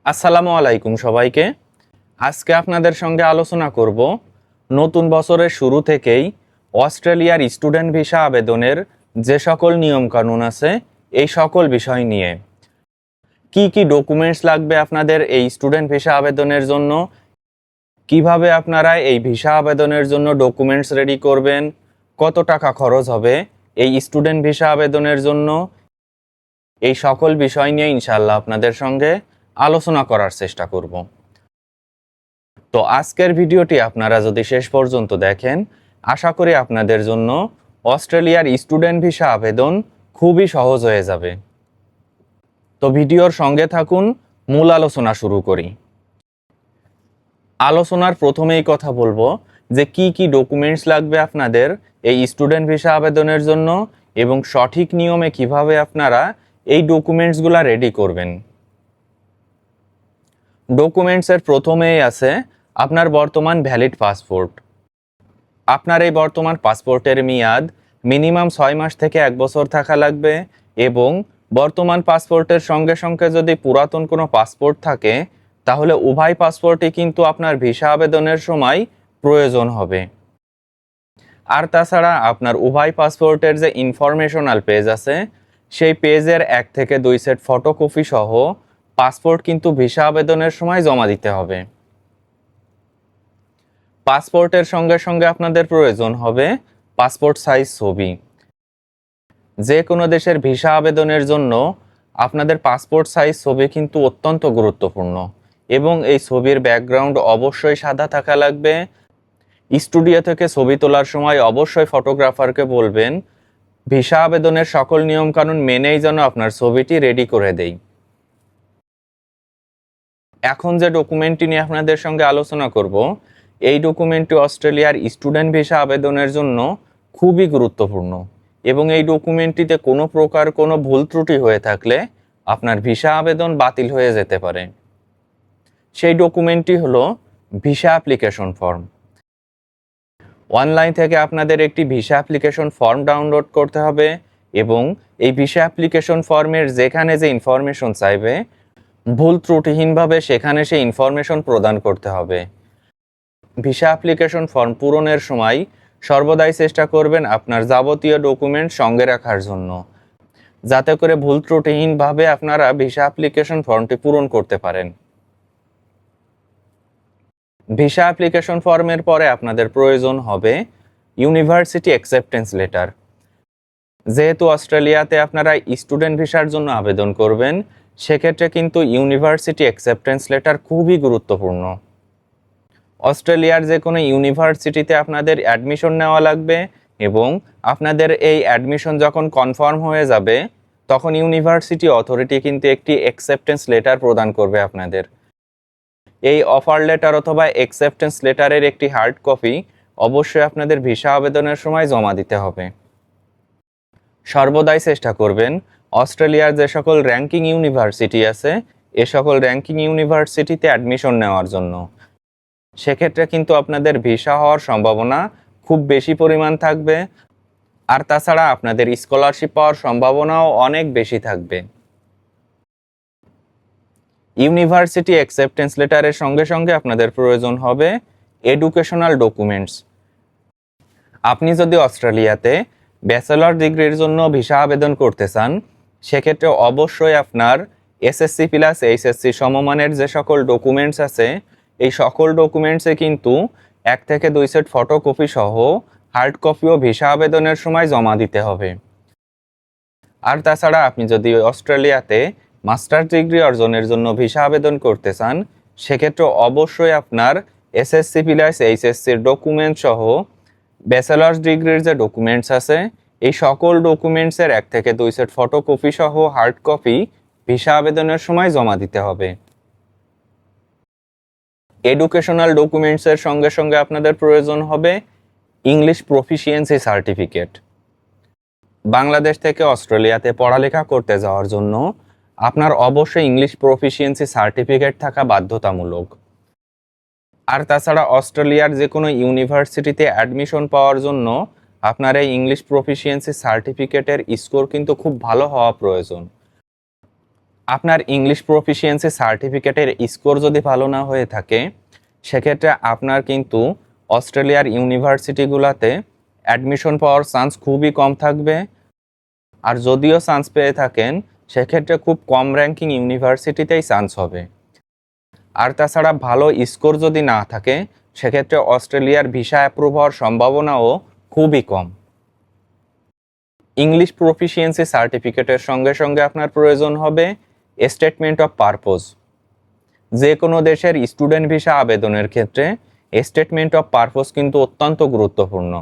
আসসালামু আলাইকুম সবাইকে। আজকে আপনাদের সঙ্গে আলোচনা করব নতুন বছরের শুরু থেকেই অস্ট্রেলিয়ার স্টুডেন্ট ভিসা আবেদনের যে সকল নিয়মকানুন আছে এই সকল বিষয় নিয়ে। কি কি ডকুমেন্টস লাগবে আপনাদের এই স্টুডেন্ট ভিসা আবেদনের জন্য, কিভাবে আপনারা এই ভিসা আবেদনের জন্য ডকুমেন্টস রেডি করবেন, কত টাকা খরচ হবে এই স্টুডেন্ট ভিসা আবেদনের জন্য, এই সকল বিষয় নিয়ে ইনশাআল্লাহ আপনাদের সঙ্গে আলোচনা করার চেষ্টা করব। তো আজকের ভিডিওটি আপনারা যদি শেষ পর্যন্ত দেখেন, আশা করি আপনাদের জন্য অস্ট্রেলিয়ার স্টুডেন্ট ভিসা আবেদন খুবই সহজ হয়ে যাবে। তো ভিডিওর সঙ্গে থাকুন, মূল আলোচনা শুরু করি। আলোচনার প্রথমেই কথা বলবো যে কি কি ডকুমেন্টস লাগবে আপনাদের এই স্টুডেন্ট ভিসা আবেদনের জন্য এবং সঠিক নিয়মে কিভাবে আপনারা এই ডকুমেন্টসগুলো রেডি করবেন। ডকুমেন্টসের প্রথমেই আছে আপনার বর্তমান ভ্যালিড পাসপোর্ট। আপনার এই বর্তমান পাসপোর্টের মেয়াদ মিনিমাম 6 মাস থেকে 1 বছর থাকা লাগবে এবং বর্তমান পাসপোর্টের সঙ্গে সঙ্গে যদি পুরাতন কোনো পাসপোর্ট থাকে তাহলে উভয় পাসপোর্টই কিন্তু আপনার ভিসা আবেদনের সময় প্রয়োজন হবে। আর তাছাড়া আপনার উভয় পাসপোর্টের যে ইনফরমেশনাল পেজ আছে সেই পেজের 1 থেকে 2 সেট ফটোকপি সহ পাসপোর্ট কিন্তু ভিসা আবেদনের সময় জমা দিতে হবে। পাসপোর্টের সঙ্গে সঙ্গে আপনাদের প্রয়োজন হবে পাসপোর্ট সাইজ ছবি। যে কোনো দেশের ভিসা আবেদনের জন্য আপনাদের পাসপোর্ট সাইজ ছবি কিন্তু অত্যন্ত গুরুত্বপূর্ণ এবং এই ছবির ব্যাকগ্রাউন্ড অবশ্যই সাদা থাকা লাগবে। স্টুডিও থেকে ছবি তোলার সময় অবশ্যই ফটোগ্রাফারকে বলবেন ভিসা আবেদনের সকল নিয়মকানুন মেনেই যেন আপনার ছবিটি রেডি করে দেয়। এখন যে ডকুমেন্টটি নিয়ে আপনাদের সঙ্গে আলোচনা করব, এই ডকুমেন্টটি অস্ট্রেলিয়ার স্টুডেন্ট ভিসা আবেদনের জন্য খুবই গুরুত্বপূর্ণ এবং এই ডকুমেন্টটিতে কোনো প্রকার কোনো ভুল ত্রুটি হয়ে থাকলে আপনার ভিসা আবেদন বাতিল হয়ে যেতে পারে। সেই ডকুমেন্টটি হলো ভিসা অ্যাপ্লিকেশন ফর্ম। অনলাইন থেকে আপনাদের একটি ভিসা অ্যাপ্লিকেশন ফর্ম ডাউনলোড করতে হবে এবং এই ভিসা অ্যাপ্লিকেশন ফর্মের যেখানে যে ইনফরমেশন চাইবে ভুল ত্রুটিহীনভাবে সেখানে সেই ইনফরমেশন প্রদান করতে হবে। ভিসা অ্যাপ্লিকেশন ফর্ম পূরণের সময় সর্বদাই চেষ্টা করবেন আপনার যাবতীয় ডকুমেন্ট সঙ্গে রাখার জন্য, যাতে করে ভুল ত্রুটিহীনভাবে আপনারা ভিসা অ্যাপ্লিকেশন ফর্মটি পূরণ করতে পারেন। ভিসা অ্যাপ্লিকেশন ফর্মের পরে আপনাদের প্রয়োজন হবে ইউনিভার্সিটি অ্যাকসেপ্টেন্স লেটার। যেহেতু অস্ট্রেলিয়াতে আপনারা স্টুডেন্ট ভিসার জন্য আবেদন করবেন, সেক্ষেত্রে কিন্তু ইউনিভার্সিটি অ্যাকসেপ্টেন্স লেটার খুবই গুরুত্বপূর্ণ। অস্ট্রেলিয়ার যে কোনো ইউনিভার্সিটিতে আপনাদের অ্যাডমিশন নেওয়া লাগবে এবং আপনাদের এই অ্যাডমিশন যখন কনফার্ম হয়ে যাবে তখন ইউনিভার্সিটি অথরিটি কিন্তু একটি অ্যাকসেপ্টেন্স লেটার প্রদান করবে আপনাদের। এই অফার লেটার অথবা অ্যাকসেপ্টেন্স লেটারের একটি হার্ড কপি অবশ্যই আপনাদের ভিসা আবেদনের সময় জমা দিতে হবে। সর্বদাই চেষ্টা করবেন অস্ট্রেলিয়ার যে সকল র্যাঙ্কিং ইউনিভার্সিটি আছে এ সকল র্যাঙ্কিং ইউনিভার্সিটিতে অ্যাডমিশন নেওয়ার জন্য। সেক্ষেত্রে কিন্তু আপনাদের ভিসা হওয়ার সম্ভাবনা খুব বেশি পরিমাণ থাকবে আর তাছাড়া আপনাদের স্কলারশিপ পাওয়ার সম্ভাবনাও অনেক বেশি থাকবে। ইউনিভার্সিটি অ্যাকসেপ্টেন্স লেটারের সঙ্গে সঙ্গে আপনাদের প্রয়োজন হবে এডুকেশনাল ডকুমেন্টস। আপনি যদি অস্ট্রেলিয়াতে ব্যাচেলর ডিগ্রির জন্য ভিসা আবেদন করতে চান সেক্ষেত্রে অবশ্যই আপনার এসএসসি প্লাস এইচএসসি সমমানের যে সকল ডকুমেন্টস আছে এই সকল ডকুমেন্টসে কিন্তু 1 থেকে 2 সেট ফটোকপি সহ হার্ড কপিও ভিসা আবেদনের সময় জমা দিতে হবে। আর তাছাড়া আপনি যদি অস্ট্রেলিয়াতে মাস্টার্স ডিগ্রি অর্জনের জন্য ভিসা আবেদন করতে চান সেক্ষেত্রে অবশ্যই আপনার এসএসসি প্লাস এইচএসসির ডকুমেন্ট সহ ব্যাচেলার্স ডিগ্রির যে ডকুমেন্টস আছে এই সকল ডকুমেন্টসের 1 থেকে 2 সেট ফটোকপি সহ হার্ড কপি ভিসা আবেদনের সময় জমা দিতে হবে। এডুকেশনাল ডকুমেন্টসের সঙ্গে সঙ্গে আপনাদের প্রয়োজন হবে ইংলিশ প্রফিসিয়েন্সি সার্টিফিকেট। বাংলাদেশ থেকে অস্ট্রেলিয়াতে পড়ালেখা করতে যাওয়ার জন্য আপনার অবশ্যই ইংলিশ প্রফিসিয়েন্সি সার্টিফিকেট থাকা বাধ্যতামূলক। আর তাছাড়া অস্ট্রেলিয়ার যে কোনো ইউনিভার্সিটিতে অ্যাডমিশন পাওয়ার জন্য আপনার এই ইংলিশ প্রফিসিয়েন্সি সার্টিফিকেটের স্কোর কিন্তু খুব ভালো হওয়া প্রয়োজন। আপনার ইংলিশ প্রফিসিয়েন্সি সার্টিফিকেটের স্কোর যদি ভালো না হয়ে থাকে, সেক্ষেত্রে আপনার কিন্তু অস্ট্রেলিয়ার ইউনিভার্সিটিগুলোতে অ্যাডমিশন পাওয়ার চান্স খুবই কম থাকবে। আর যদিও চান্স পেয়ে থাকেন, সেক্ষেত্রে খুব কম র্যাঙ্কিং ইউনিভার্সিটিতেই চান্স হবে। আর তাছাড়া ভালো স্কোর যদি না থাকে, সেক্ষেত্রে অস্ট্রেলিয়ার ভিসা অ্যাপ্রুভ হওয়ার সম্ভাবনাও খুবই কম। ইংলিশ প্রফিসিয়েন্সি সার্টিফিকেটের সঙ্গে সঙ্গে আপনার প্রয়োজন হবে স্টেটমেন্ট অফ পারপোজ। যে কোনো দেশের স্টুডেন্ট ভিসা আবেদনের ক্ষেত্রে স্টেটমেন্ট অফ পারপোজ কিন্তু অত্যন্ত গুরুত্বপূর্ণ।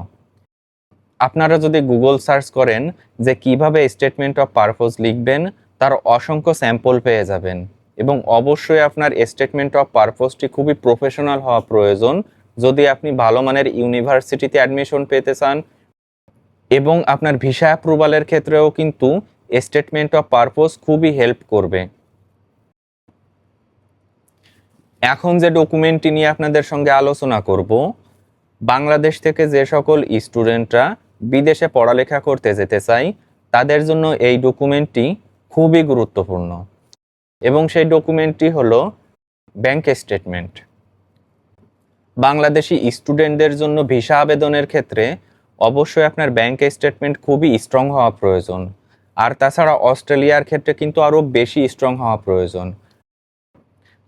আপনারা যদি গুগল সার্চ করেন যে কিভাবে স্টেটমেন্ট অফ পারপোজ লিখবেন, তার অসংখ্য স্যাম্পল পেয়ে যাবেন। এবং অবশ্যই আপনার স্টেটমেন্ট অফ পারপোজটি খুবই প্রফেশনাল হওয়া প্রয়োজন যদি আপনি ভালো মানের ইউনিভার্সিটিতে অ্যাডমিশন পেতে চান। এবং আপনার ভিসা অ্যাপ্রুভালের ক্ষেত্রেও কিন্তু স্টেটমেন্ট অফ পারপোজ খুবই হেল্প করবে। এখন যে ডকুমেন্টটি নিয়ে আপনাদের সঙ্গে আলোচনা করব, বাংলাদেশ থেকে যে সকল স্টুডেন্টরা বিদেশে পড়ালেখা করতে যেতে চায়, তাদের জন্য এই ডকুমেন্টটি খুবই গুরুত্বপূর্ণ। এবং সেই ডকুমেন্টটি হলো ব্যাংক স্টেটমেন্ট। বাংলাদেশি স্টুডেন্টদের জন্য ভিসা আবেদনের ক্ষেত্রে অবশ্যই আপনার ব্যাংক স্টেটমেন্ট খুবই স্ট্রং হওয়া প্রয়োজন। আর তাছাড়া অস্ট্রেলিয়ার ক্ষেত্রে কিন্তু আরও বেশি স্ট্রং হওয়া প্রয়োজন।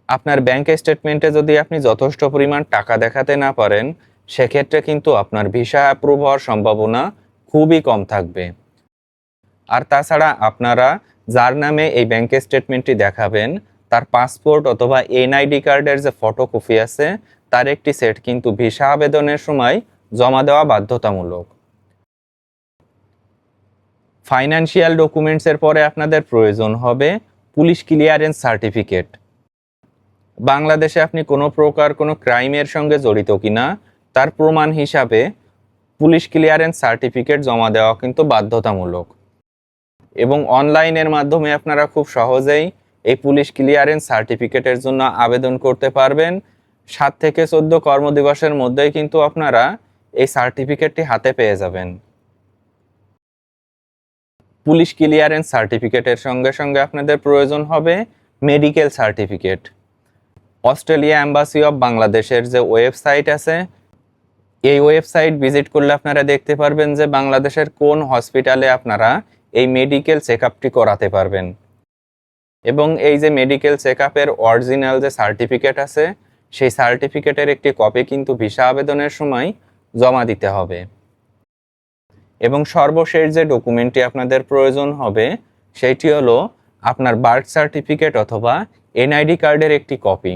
আপনার ব্যাংক স্টেটমেন্টে যদি আপনি যথেষ্ট পরিমাণ টাকা দেখাতে না পারেন, সেক্ষেত্রে কিন্তু আপনার ভিসা অ্যাপ্রুভ হওয়ার সম্ভাবনা খুবই কম থাকবে। আর তাছাড়া আপনারা যার নামে এই ব্যাংক স্টেটমেন্টটি দেখাবেন, তার পাসপোর্ট অথবা এনআইডি কার্ডের যে ফটোকপি আছে, তার একটি সেট কিন্তু ভিসা আবেদনের সময় জমা দেওয়া বাধ্যতামূলক। ফাইন্যান্সিয়াল ডকুমেন্টসের পরে আপনাদের প্রয়োজন হবে পুলিশ ক্লিয়ারেন্স সার্টিফিকেট। বাংলাদেশে আপনি কোনো প্রকার কোনো ক্রাইমের সঙ্গে জড়িত কিনা তার প্রমাণ হিসাবে পুলিশ ক্লিয়ারেন্স সার্টিফিকেট জমা দেওয়া কিন্তু বাধ্যতামূলক। এবং অনলাইনের মাধ্যমে আপনারা খুব সহজেই এই পুলিশ ক্লিয়ারেন্স সার্টিফিকেটের জন্য আবেদন করতে পারবেন। 7 থেকে 14 কর্মদিবসের মধ্যেই কিন্তু আপনারা এই সার্টিফিকেটটি হাতে পেয়ে যাবেন। পুলিশ ক্লিয়ারেন্স সার্টিফিকেটের সঙ্গে সঙ্গে আপনাদের প্রয়োজন হবে medical certificate. Australia embassy of বাংলাদেশের যে ওয়েবসাইট আছে, এই ওয়েবসাইট ভিজিট করলে আপনারা দেখতে পারবেন যে বাংলাদেশের কোন হসপিটালে আপনারা এই মেডিকেল চেকআপটি করাতে পারবেন। এবং এই যে মেডিকেল চেকআপের অরিজিনাল যে সার্টিফিকেট আছে, সেই সার্টিফিকেটের একটি কপি কিন্তু ভিসা আবেদনের সময় জমা দিতে হবে। এবং সর্বশেষ যে ডকুমেন্টটি আপনাদের প্রয়োজন হবে, সেটি হলো আপনার বার্থ সার্টিফিকেট অথবা এনআইডি কার্ডের একটি কপি।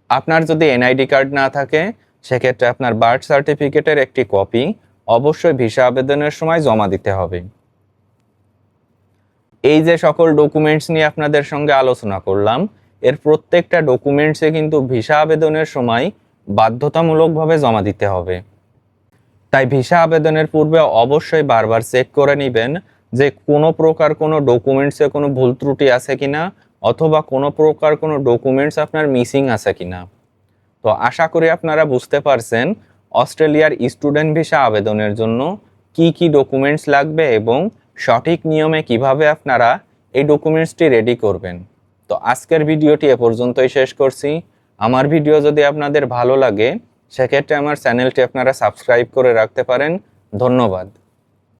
আপনার যদি এনআইডি কার্ড না থাকে, সেক্ষেত্রে আপনার বার্থ সার্টিফিকেটের একটি কপি অবশ্যই ভিসা আবেদনের সময় জমা দিতে হবে। এই যে সকল ডকুমেন্টস নিয়ে আপনাদের সঙ্গে আলোচনা করলাম, এর প্রত্যেকটা ডকুমেন্টসে কিন্তু ভিসা আবেদনের সময় বাধ্যতামূলকভাবে জমা দিতে হবে। তাই ভিসা আবেদনের পূর্বে অবশ্যই বারবার চেক করে নেবেন যে কোনো প্রকার কোনো ডকুমেন্টসে কোনো ভুল ত্রুটি আছে কিনা, অথবা কোনো প্রকার কোনো ডকুমেন্টস আপনার মিসিং আছে কিনা। তো আশা করি আপনারা বুঝতে পারছেন অস্ট্রেলিয়ার স্টুডেন্ট ভিসা আবেদনের জন্য কি কি ডকুমেন্টস লাগবে এবং সঠিক নিয়মে কিভাবে আপনারা এই ডকুমেন্টসটি রেডি করবেন। তো আজকের ভিডিওটি এ পর্যন্তই শেষ করছি। আমার ভিডিও যদি আপনাদের ভালো লাগে, সেক্ষেত্রে আমার চ্যানেলটি আপনারা সাবস্ক্রাইব করে রাখতে পারেন। ধন্যবাদ।